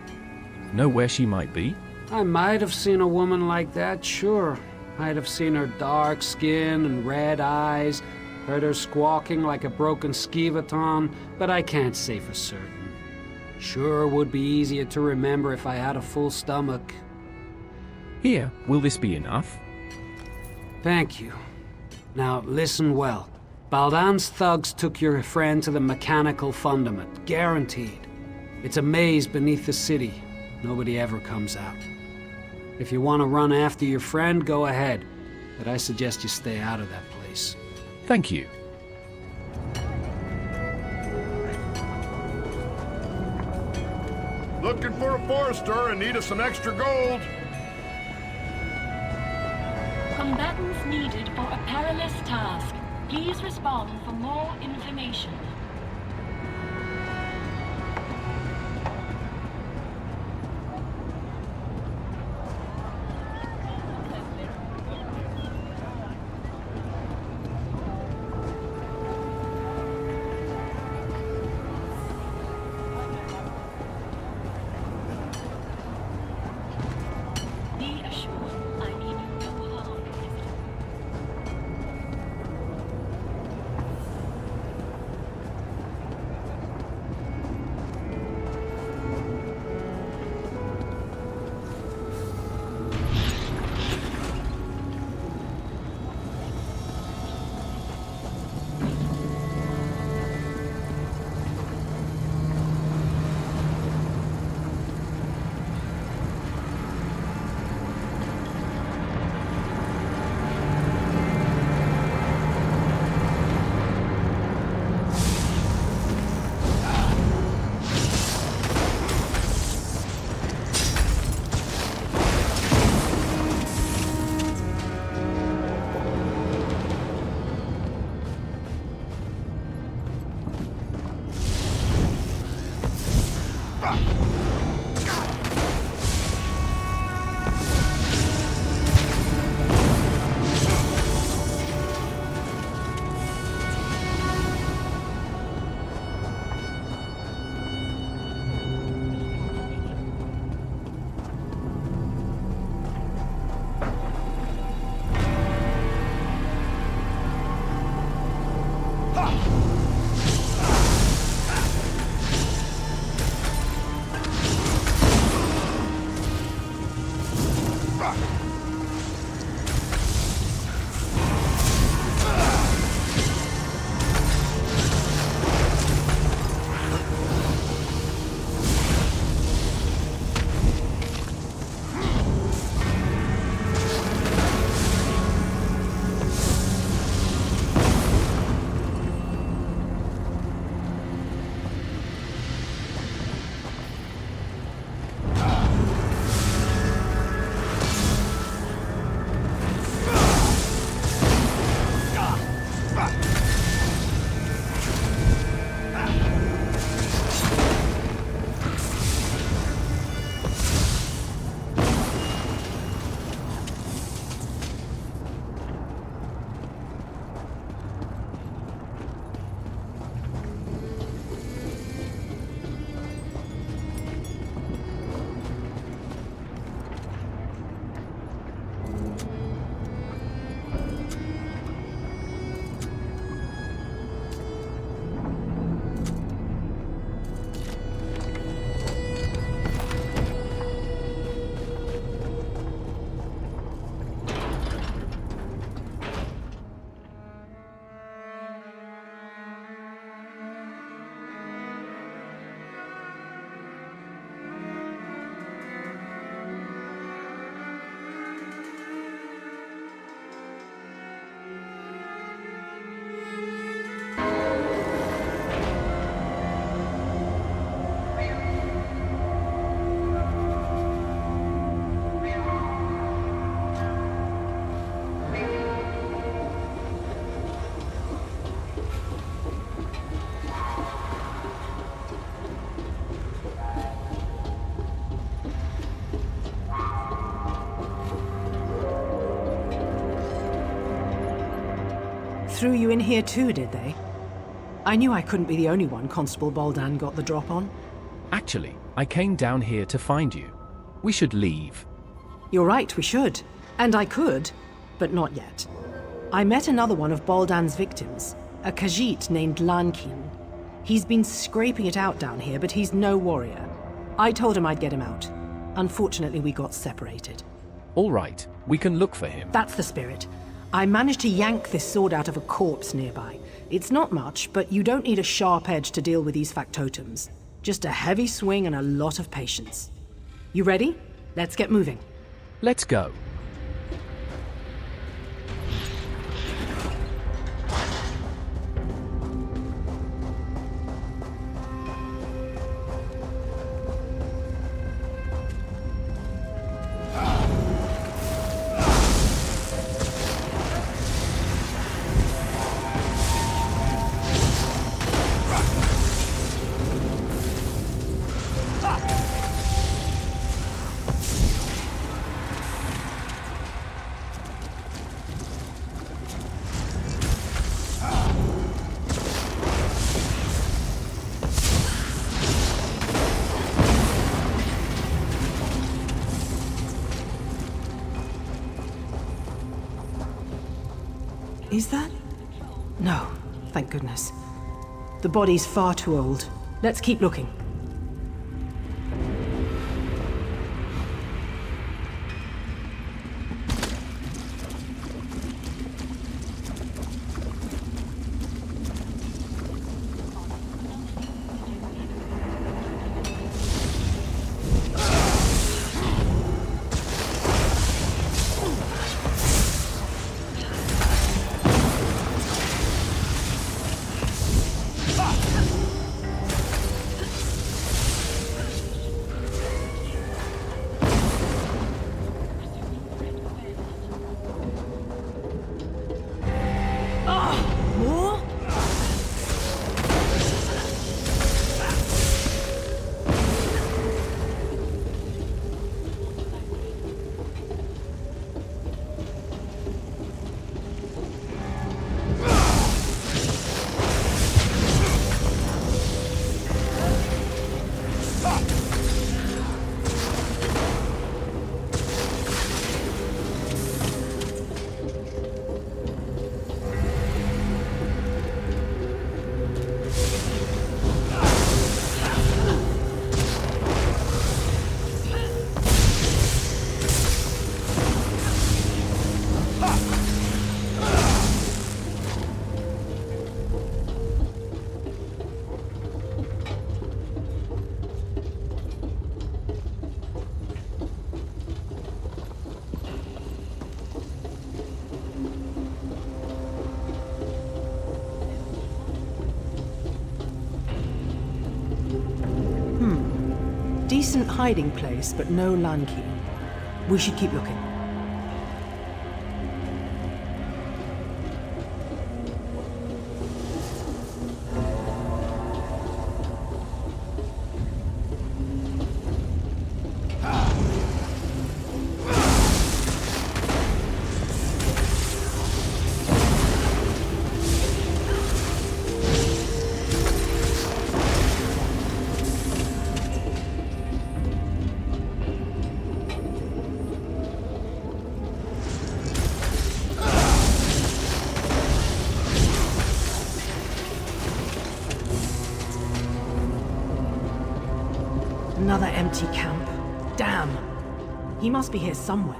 [SPEAKER 2] Know where she might be?
[SPEAKER 12] I might have seen a woman like that, sure. Might have seen her dark skin and red eyes, heard her squawking like a broken skivaton, but I can't say for certain. Sure would be easier to remember if I had a full stomach.
[SPEAKER 2] Here, will this be enough?
[SPEAKER 12] Thank you. Now, listen well. Baldan's thugs took your friend to the mechanical fundament, guaranteed. It's a maze beneath the city. Nobody ever comes out. If you want to run after your friend, go ahead. But I suggest you stay out of that place.
[SPEAKER 2] Thank you.
[SPEAKER 13] Looking for a forester in need of some extra gold.
[SPEAKER 14] Combatants needed for a perilous task. Please respond for more information. Be assured, I mean you no harm.
[SPEAKER 6] threw you in here too, did they? I knew I couldn't be the only one Constable Baldan got the drop on.
[SPEAKER 2] Actually, I came down here to find you. We should leave.
[SPEAKER 6] You're right, we should. And I could, but not yet. I met another one of Baldan's victims, a Khajiit named Lankin. He's been scraping it out down here, but he's no warrior. I told him I'd get him out. Unfortunately, we got separated.
[SPEAKER 2] All right, we can look for him.
[SPEAKER 6] That's the spirit. I managed to yank this sword out of a corpse nearby. It's not much, but you don't need a sharp edge to deal with these factotums. Just a heavy swing and a lot of patience. You ready? Let's get moving.
[SPEAKER 2] Let's go.
[SPEAKER 6] Is that? No, thank goodness. The body's far too old. Let's keep looking. Decent hiding place, but no Lanky. We should keep looking. Another empty camp. Damn. He must be here somewhere.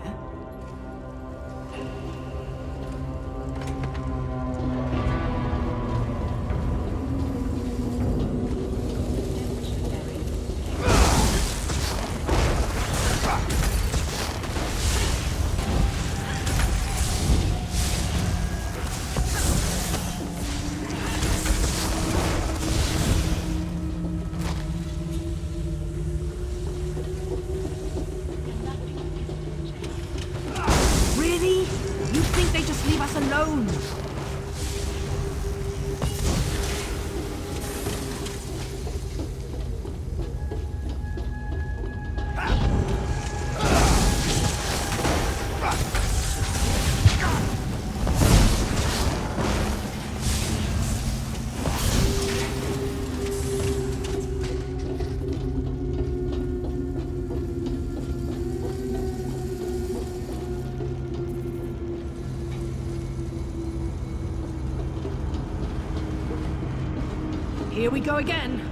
[SPEAKER 6] Here we go again.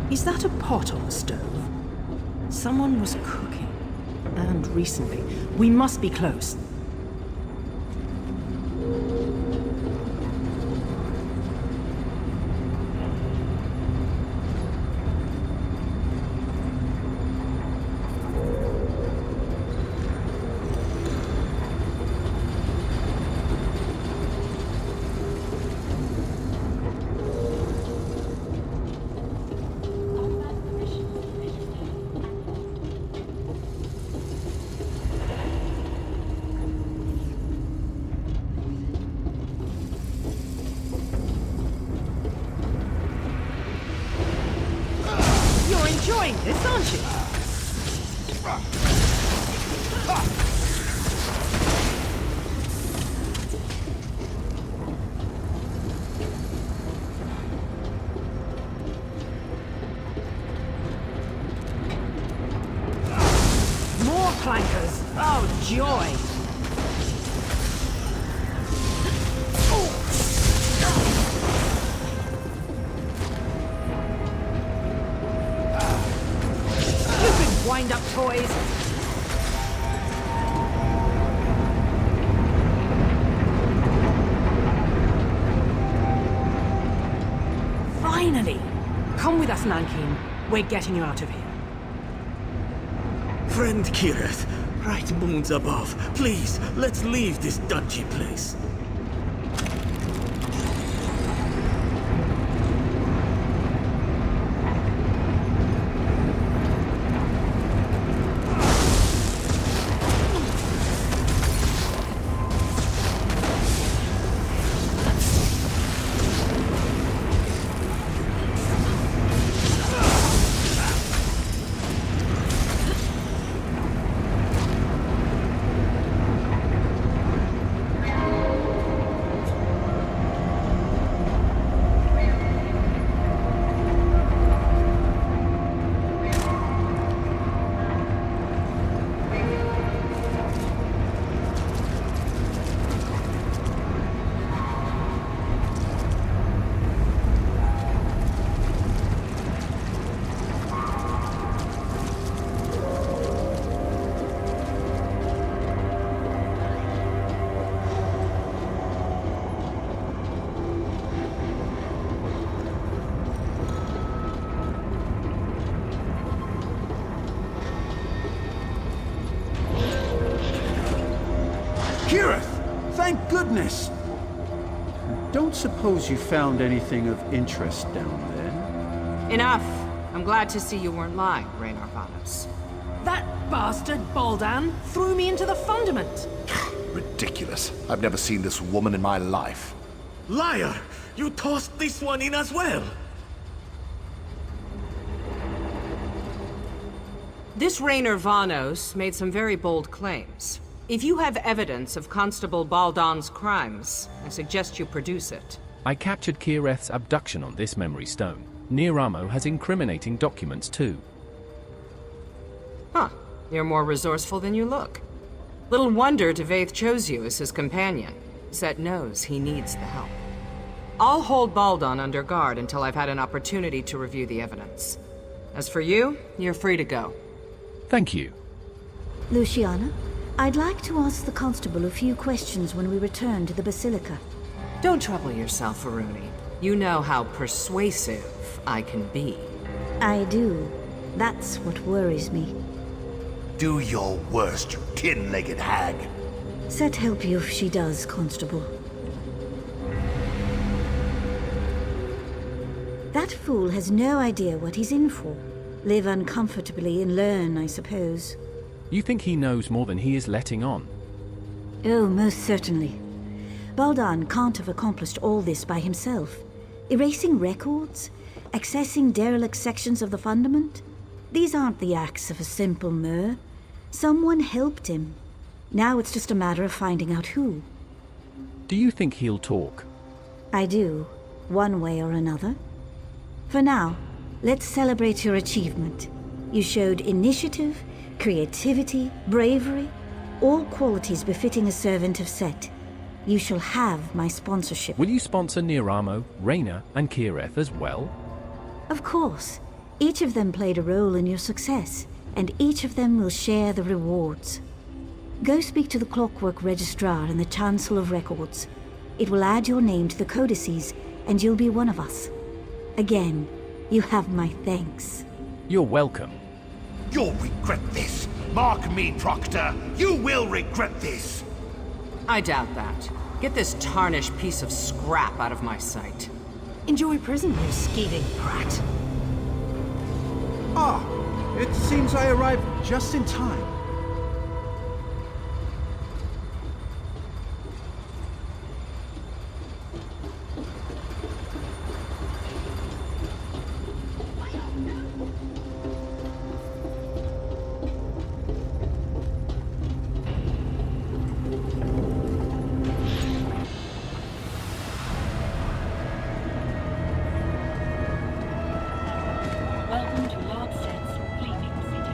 [SPEAKER 6] Is that a pot on the stove? Someone was cooking. And recently. We must be close. Enjoying this, aren't you? More clankers! Oh, joy! Wind-up toys. Finally! Come with us, Nankin. We're getting you out of here.
[SPEAKER 7] Friend Kirith, bright moons above, please, let's leave this dodgy place.
[SPEAKER 5] Kirith! Thank goodness! Don't suppose you found anything of interest down there?
[SPEAKER 4] Enough. I'm glad to see you weren't lying, Raynor Vanos.
[SPEAKER 6] That bastard, Baldan, threw me into the fundament.
[SPEAKER 15] Ridiculous. I've never seen this woman in my life.
[SPEAKER 7] Liar! You tossed this one in as well!
[SPEAKER 4] This Raynor Vanos made some very bold claims. If you have evidence of Constable Baldan's crimes, I suggest you produce it.
[SPEAKER 2] I captured Kireth's abduction on this memory stone. Niramo has incriminating documents too.
[SPEAKER 4] Huh. You're more resourceful than you look. Little wonder Devaith chose you as his companion. Set knows he needs the help. I'll hold Baldan under guard until I've had an opportunity to review the evidence. As for you, you're free to go.
[SPEAKER 2] Thank you.
[SPEAKER 8] Luciana, I'd like to ask the Constable a few questions when we return to the Basilica.
[SPEAKER 4] Don't trouble yourself, Aruni. You know how persuasive I can be.
[SPEAKER 8] I do. That's what worries me.
[SPEAKER 15] Do your worst, you tin-legged hag.
[SPEAKER 8] Set help you if she does, Constable. That fool has no idea what he's in for. Live uncomfortably and learn, I suppose.
[SPEAKER 2] You think he knows more than he is letting on?
[SPEAKER 8] Oh, most certainly. Baldan can't have accomplished all this by himself. Erasing records, accessing derelict sections of the Fundament. These aren't the acts of a simple Mer. Someone helped him. Now it's just a matter of finding out who.
[SPEAKER 2] Do you think he'll talk?
[SPEAKER 8] I do, one way or another. For now, let's celebrate your achievement. You showed initiative, creativity, bravery, all qualities befitting a servant of Set. You shall have my sponsorship.
[SPEAKER 2] Will you sponsor Niramo, Reyna, and Kireth as well?
[SPEAKER 8] Of course. Each of them played a role in your success, and each of them will share the rewards. Go speak to the Clockwork Registrar and the Chancellor of Records. It will add your name to the codices, and you'll be one of us. Again, you have my thanks.
[SPEAKER 2] You're welcome.
[SPEAKER 15] You'll regret this. Mark me, Proctor. You will regret this.
[SPEAKER 4] I doubt that. Get this tarnished piece of scrap out of my sight.
[SPEAKER 6] Enjoy prison, you skeeving brat.
[SPEAKER 5] Ah, it seems I arrived just in time.
[SPEAKER 14] Welcome to Lord Set's Fleeting City.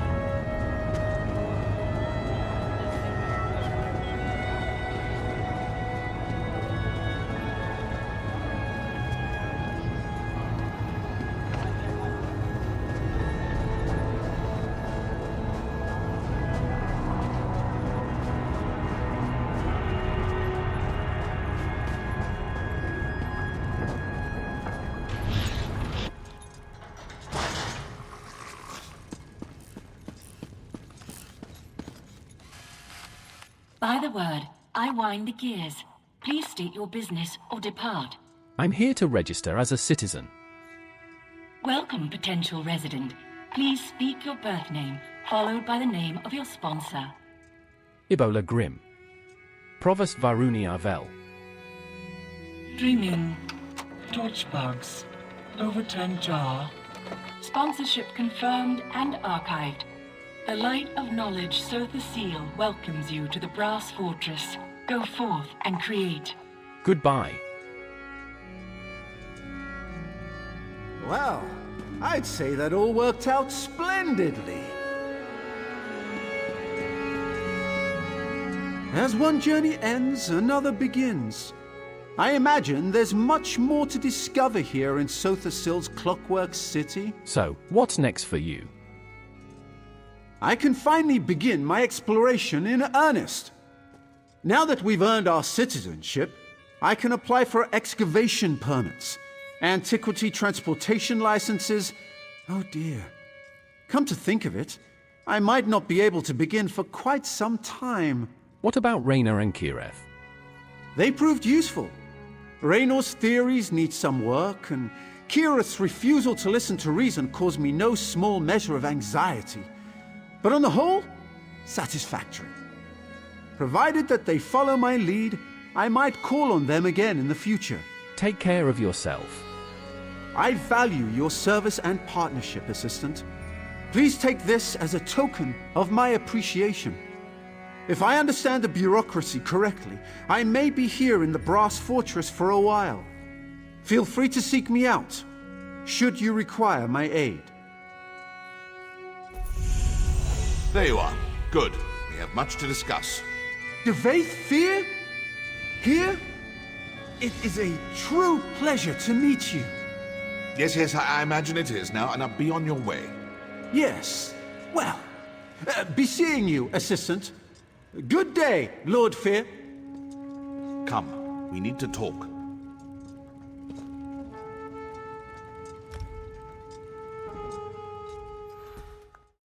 [SPEAKER 14] By the word, I wind the gears. Please state your business or depart.
[SPEAKER 2] I'm here to register as a citizen.
[SPEAKER 14] Welcome, potential resident. Please speak your birth name, followed by the name of your sponsor.
[SPEAKER 2] Ibola Grim. Provost Varuni Arvel.
[SPEAKER 16] Dreaming. Torchbugs. Overturned jar.
[SPEAKER 14] Sponsorship confirmed and archived. The light of knowledge, Sotha Seal, welcomes you to the Brass Fortress. Go forth and create.
[SPEAKER 2] Goodbye.
[SPEAKER 5] Well, I'd say that all worked out splendidly. As one journey ends, another begins. I imagine there's much more to discover here in Sotha Sil's Clockwork City.
[SPEAKER 2] So, what's next for you?
[SPEAKER 5] I can finally begin my exploration in earnest. Now that we've earned our citizenship, I can apply for excavation permits, antiquity transportation licenses. Oh dear. Come to think of it, I might not be able to begin for quite some time.
[SPEAKER 2] What about Reyna and Kireth?
[SPEAKER 5] They proved useful. Reynor's theories need some work, and Kireth's refusal to listen to reason caused me no small measure of anxiety. But on the whole, satisfactory. Provided that they follow my lead, I might call on them again in the future.
[SPEAKER 2] Take care of yourself.
[SPEAKER 5] I value your service and partnership, Assistant. Please take this as a token of my appreciation. If I understand the bureaucracy correctly, I may be here in the Brass Fortress for a while. Feel free to seek me out, should you require my aid.
[SPEAKER 1] There you are. Good. We have much to discuss.
[SPEAKER 5] Devaith Fear? Here? It is a true pleasure to meet you.
[SPEAKER 1] Yes, I imagine it is now, and be on your way.
[SPEAKER 5] Yes. Well, be seeing you, Assistant. Good day, Lord Fear.
[SPEAKER 1] Come, we need to talk.